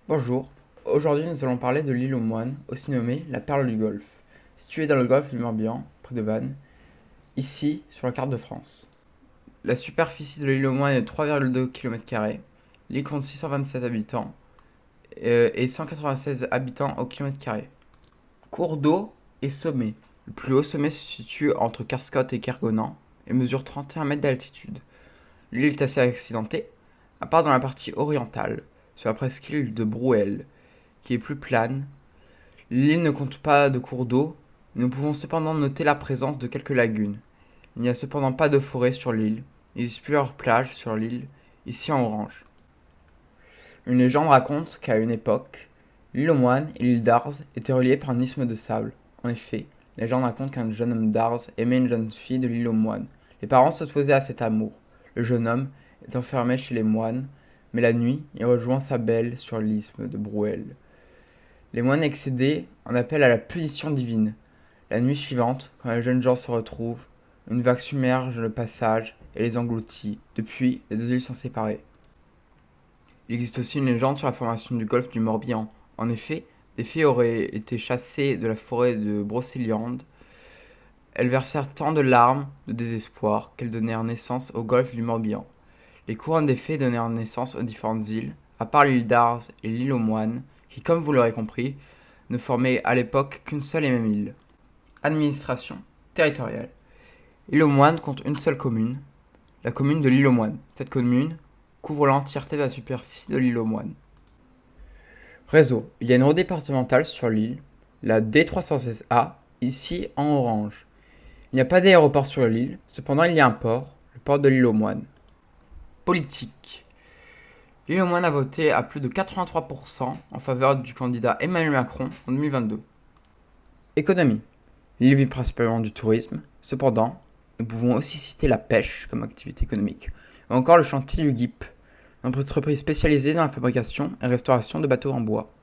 Bonjour, aujourd'hui nous allons parler de l'île aux Moines, aussi nommée la perle du Golfe, située dans le golfe du Morbihan, près de Vannes, ici sur la carte de France. La superficie de l'île aux Moines est de 3,2 km², l'île compte 627 habitants et 196 habitants au km². Cours d'eau et sommet. Le plus haut sommet se situe entre Carscott et Kergonan et mesure 31 mètres d'altitude. L'île est assez accidentée, à part dans la partie orientale, sur la presqu'île de Brouel, qui est plus plane. L'île ne compte pas de cours d'eau, mais nous pouvons cependant noter la présence de quelques lagunes. Il n'y a cependant pas de forêt sur l'île. Il existe plusieurs plages sur l'île, ici en orange. Une légende raconte qu'à une époque, l'île aux Moines et l'île d'Ars étaient reliées par un isthme de sable. En effet, la légende raconte qu'un jeune homme d'Ars aimait une jeune fille de l'île aux Moines. Les parents s'opposaient à cet amour. Le jeune homme est enfermé chez les moines, mais la nuit, il rejoint sa belle sur l'isthme de Brouel. Les moines excédés en appellent à la punition divine. La nuit suivante, quand les jeunes gens se retrouvent, une vague submerge le passage et les engloutit. Depuis, les deux îles sont séparées. Il existe aussi une légende sur la formation du golfe du Morbihan. En effet, des filles auraient été chassées de la forêt de Brocéliande. Elles versèrent tant de larmes de désespoir qu'elles donnèrent naissance au golfe du Morbihan. Les couronnes des fées donnèrent naissance aux différentes îles, à part l'île d'Ars et l'île aux Moines, qui, comme vous l'aurez compris, ne formaient à l'époque qu'une seule et même île. Administration territoriale. L'île aux Moines compte une seule commune, la commune de l'île aux Moines. Cette commune couvre l'entièreté de la superficie de l'île aux Moines. Réseau. Il y a une route départementale sur l'île, la D316A, ici en orange. Il n'y a pas d'aéroport sur l'île, cependant il y a un port, le port de l'île aux Moines. Politique. L'île aux Moines a voté à plus de 83% en faveur du candidat Emmanuel Macron en 2022. Économie. L'île vit principalement du tourisme, cependant, nous pouvons aussi citer la pêche comme activité économique, ou encore le chantier du GIP, une entreprise spécialisée dans la fabrication et restauration de bateaux en bois.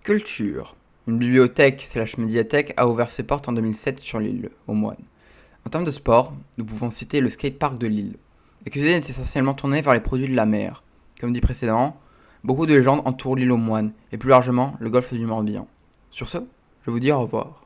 Culture. Une bibliothèque/médiathèque a ouvert ses portes en 2007 sur l'île aux Moines. En termes de sport, nous pouvons citer le skatepark de l'île. La cuisine est essentiellement tournée vers les produits de la mer. Comme dit précédemment, beaucoup de légendes entourent l'île aux Moines et plus largement le golfe du Morbihan. Sur ce, je vous dis au revoir.